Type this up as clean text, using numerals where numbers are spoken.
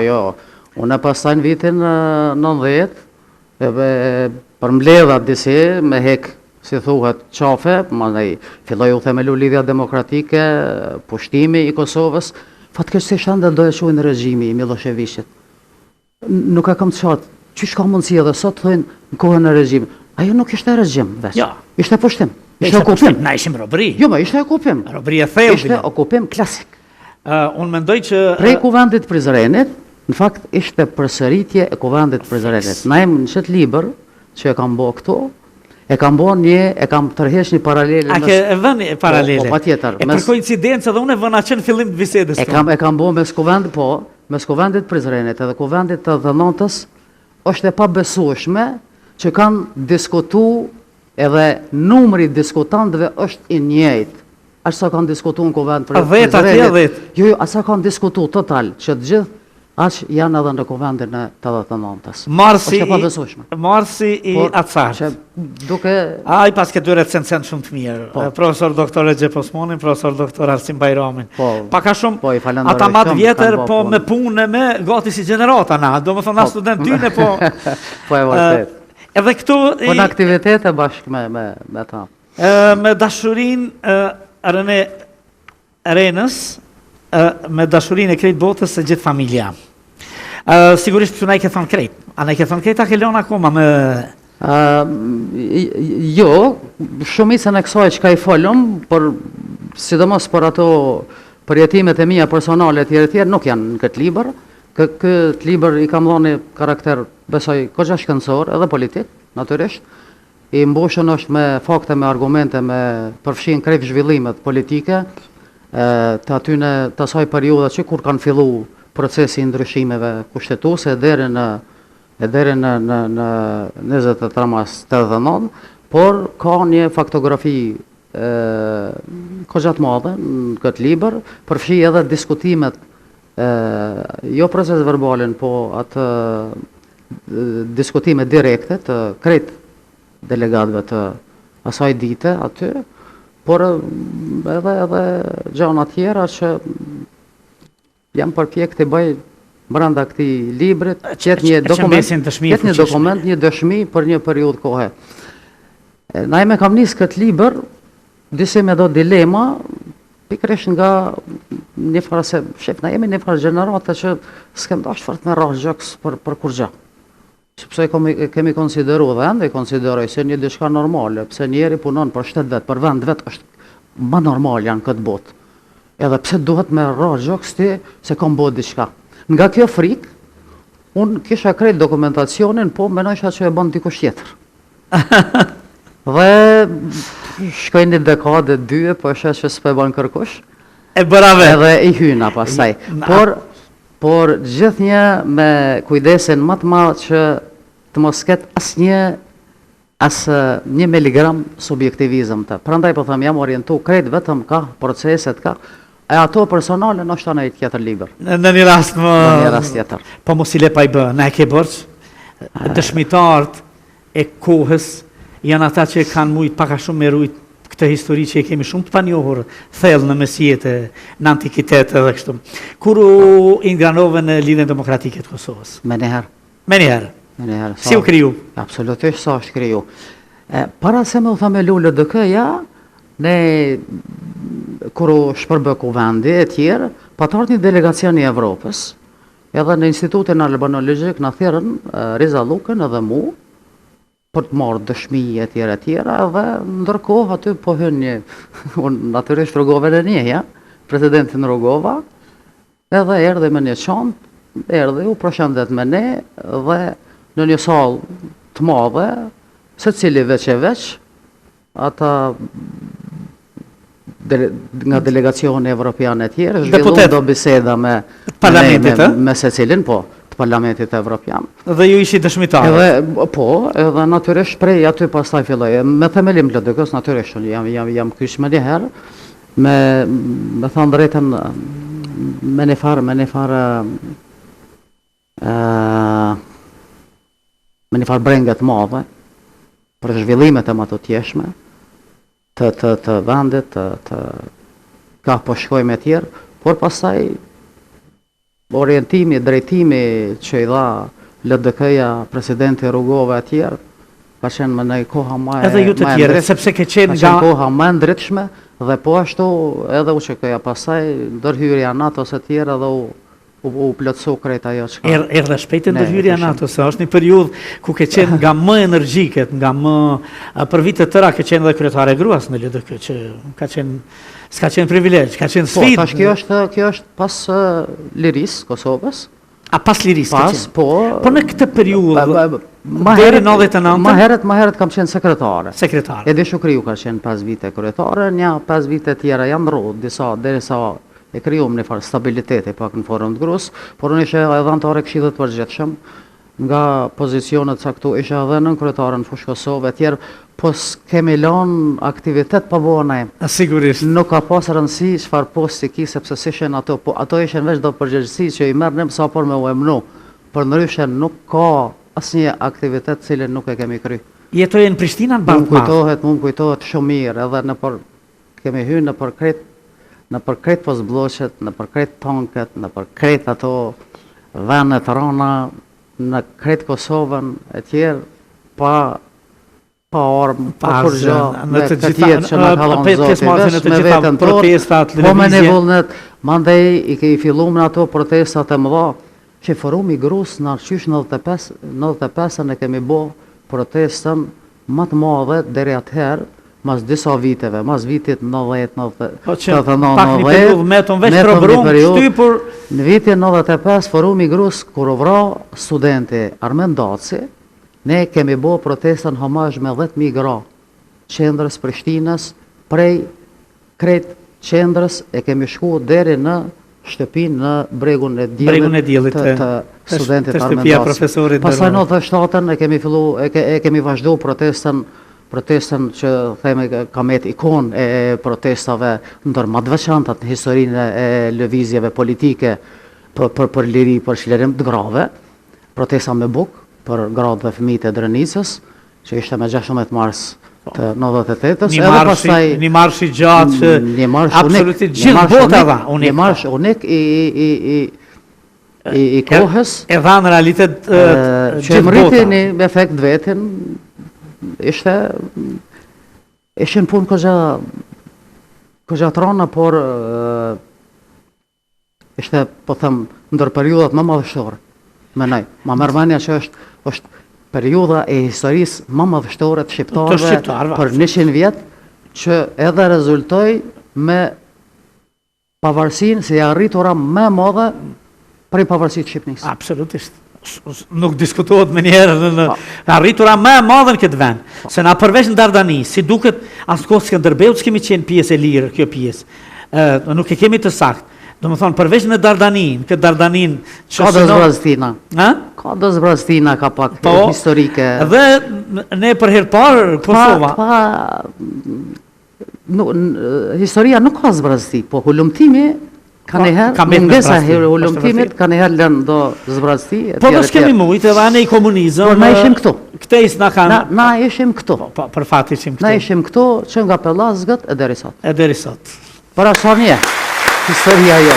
Jo. Unë pastaj në vitin 90, përmbledha disi me hek, si thuhet, qafe, mandej filloi u themelu lidhja demokratike, pushtimi i Kosovës, fatkeqësisht ende do e shohin regjimi i Miloševićit. Nuk e kam të qartë, çish ka mundësi edhe sot thonë në kohën e regjimit. Ajo nuk ishte regjim veç. Ja. Ishte pushtim. Ishte okupim. Na ishim robëri. Jo, ma ishte okupim. Robëri e thellë. Ishte okupim klasik. Unë mendoj që Prej kuvendit Prizrenit, në fakt ishte përsëritje e kuvendit Prizrenit. Na jam në çet libër që e kam bë këtu, e kam tërheq një paralele. A ke vënë paralele? Po, patjetër. Për koincidencë edhe unë e vëna që në fillim të bisedës. E kam bë mes kuvendit Prizrenit edhe kuvendit të Dhënotës, është e pabesueshme që kanë diskutu edhe numri diskutantëve është i njëjtë. Ashtë sa kanë diskutu në kuvend për Prizrenit. Jo, asa kanë diskutu total, që të gjithë aqë janë edhe në kuvendin e të 89-ës. Marsi i Acar. Ai pas ke dy recensent shumë të mirë. Profesor doktor Recep Osmani, profesor doktor Arsim Bajramin. Paka shumë, ata matë vjetër, po me punë me gati si generata na. Do më thonë na student tyne, po... Po e vërtet. Edhe këtu... Po në aktivitete bashkë me ta. Me dashurin Rene Renës, me dashurin e krejt botës e gjithë familja. Sigurisht që na i ke thonë krejt. A na i ke thonë krejt, a ke lona akoma me... Jo, shumicën e kësaj që ka i folëm, për sidomos për ato përjetimet e mia personale tjere, nuk janë në këtë libër. Këtë libër i kam dhënë karakter, besoj, goxha shkencor edhe politik, natyrisht. I mbushën është me fakte, me argumente, me përfshin krejt zhvillimet politike, të asaj periudhe që kur kanë fillu procesi i ndryshimeve kushtetuese deri në 23 mars 89, por ka një faktografi goxha të madhe në këtë libër, përfshi edhe diskutimet, jo proces verbalin, po atë diskutime direkte të krejt delegatëve të asaj dite aty, por edhe gjana tjera që jam përpjek të bëj brenda këtij librit, qëtë një dokument, një dëshmi për një periudhë kohe. Na jeme kam nisë këtë libër, disi me do dilema, pikërisht nga një farë se, shef, na jemi një farë generata që s'kem dashur fort me rrah gjaks për kur gjë. Sepse kemi konsideru dhe ende i konsideroj se një diçka normale, pse njeri punon për shtet vet, për vend vet, është më normal janë këtë botë. Edhe pse duhet me rrah gjaks ti se kam bërë diçka. Nga kjo frikë, unë kisha krejt dokumentacionin, po menojsha që e bën dikush tjetër. Dhe shkoj një dekade, 2, po e që s'pe bën kërkush. E bërave. Edhe i hyna pasaj. Por gjithnjë me kujdesin më të madh që të mos ketë asë 1 miligram subjektivizëm të. Prandaj po them jam orientu krejt vetëm ka proceset ka. E ato personale në është në i tjetër libër. Në një rast më... Në një rast tjetër. Po mos i le pa i bë, në e ke bërç, dëshmitarët e kohës janë ata që kanë mujt paka shumë me rujt këtë histori që e kemi shumë të panjohur thellë në mesjetë, në antikitet edhe kështu. Kur u ingranove në lidhjen demokratike të Kosovës? Me njëherë. Me njëherë. Si u kriju? Absolutisht sa është kriju. Para se me u themelu LDK-ja, ne kur u shpërbë kuvendi e tjerë, patarët një delegacion i Evropës, edhe në Institutin Albanologjik në thirrën Riza Lukën edhe mu, për të marrë dëshmi e tjera, edhe ndërkohë aty po hyn një, unë natyrisht Rogove në njëja, presidentin Rogova, edhe erdhe me një çantë, erdhe u përshëndet me ne, dhe në një salë të madhe, se cili veç e veç, ata nga delegacioni evropian e tjerë, zhvilluan do biseda me se cilin, po, Parlamentit Evropian. Dhe ju ishi dëshmitarë? Edhe natyrisht prej aty pastaj filloj. Me themelim LDK-s natyrisht jam kyç me njëherë, me thënë drejtën me një farë brenget madhe për zhvillimet e më të tjeshme të vendit, ka po shkojmë e tjerë, por pastaj orientimi, drejtimi që i dha LDK-ja, presidenti Rugova e tjerë, ka qenë më në koha ma e Edhe ju të tjerë, sepse ke qenë ka qenë koha më e ndritshme dhe po ashtu edhe u që këja pasaj ndërhyrja NATO së tjerë edhe u plotësu krejt ajo që ka. Erdhe shpejt ndërhyrja NATO, se është një periudhë ku ke qenë nga më energjike, nga më për vite tëra ke qenë edhe kryetare gruas në LDK, që ka qenë s'ka qenë privilegj, ka qenë Po, sfidë. tash kjo është pas lirisë Kosovës. A pas lirisë ke Pas, qenë? po. Po në këtë periudhë, Ma deri herët 99 ma herët kam qenë sekretare. sekretar. Edi Shukriu ka qenë 5 vite kryetare, një 5 vite tjera janë rrodh, disa derisa e krijuam një farë stabiliteti pak në forum të grus, por unë ishe edhe anëtare Këshillit të Përgjithshëm, nga pozicionet caktu ishe edhe në kryetare në fushë Kosovë e tjerë, po s'kemi lanë aktivitet pa bëna e. Sigurisht. Nuk ka pas rëndësi çfarë posti ki, sepse s'ishen ato, po ato ishen veç do përgjegjësi që i merrnim sa por me u emnu. Për ndryshe nuk ka asnjë aktivitet cilën nuk e kemi kry. Jetoje në Prishtinë në Bardh. Mu kujtohet shumë mirë, edhe kemi hyrë në për krejt posblloshet, në për krejt tanket, në për krejt ato vende të rana, në krejt Kosovën e tjerë, pa armë, pa kur gjë, me këtë jetë që në kalon zoti, vesh me vetën tonë, po me një vullnet, mandej i fillum në ato protestat e mëdha, që forumi grus në arqysh 95-ën e kemi bo protestën më të madhe deri atëherë, mas disa viteve, mas vitit 90-90, pak një periudhë metën veç për brumë, shtypur. Në vitin 95, forumi grus, kur u vra studenti Armen Daci, ne kemi bo protestën homazh me 10.000 gra, qendrës Prishtinës, prej krejt qendrës e kemi shku deri në shtëpinë në bregun e diellit të studentit Armen Daci. Pastaj në 97-ën e kemi vazhdu protestën që themi kamet ikon e protestave ndër më të veçanta në historinë e lëvizjeve politike për liri, për shlerim të grave, protesta me buk për gratë dhe fëmijët e Drenicës, që ishte me 16 mars të 98-ës, edhe pastaj një marsh i gjatë që absolutisht gjithë bota dha unik. Një marsh unik i kohës e dha në realitet që mriti një efekt vetin. Ishin punë këgja të rana, por ishte, po thëmë, ndër periudat më madhështore. Menaj, ma mërmanja që është periuda e historisë më madhështore të shqiptarëve për 100 vjetë, që edhe rezultoj me pavarësinë se arritura më madhe për i pavarësit Shqipnisë. Absolutisht. Nuk diskutohet me njerë në arritura më e madhe në këtë vend. Se na përveç në Dardani, si duket asë Skënderbeu s'kemi qenë pjesë e lirë, kjo pjesë. Nuk e kemi të saktë. Do më thonë, përveç në Dardanin, këtë Dardanin... Ka do zbraztina. Ka do zbraztina, ka pak historike. Dhe ne për herë parë Kosova. Historia nuk ka zbrazti, po hullumtimi ka njëherë, mungesa hullumtimit ka njëherë lënë do zbrazti. Po do s'kemi mujtë edhe anë i komunizëm. Por na ishim këtu. Këtejs na kanë... Na ishim këtu. Për fat ishim këtu. Na ishim këtu që nga Pellazgët e deri sot. E deri sot. Para sa një, historia jo.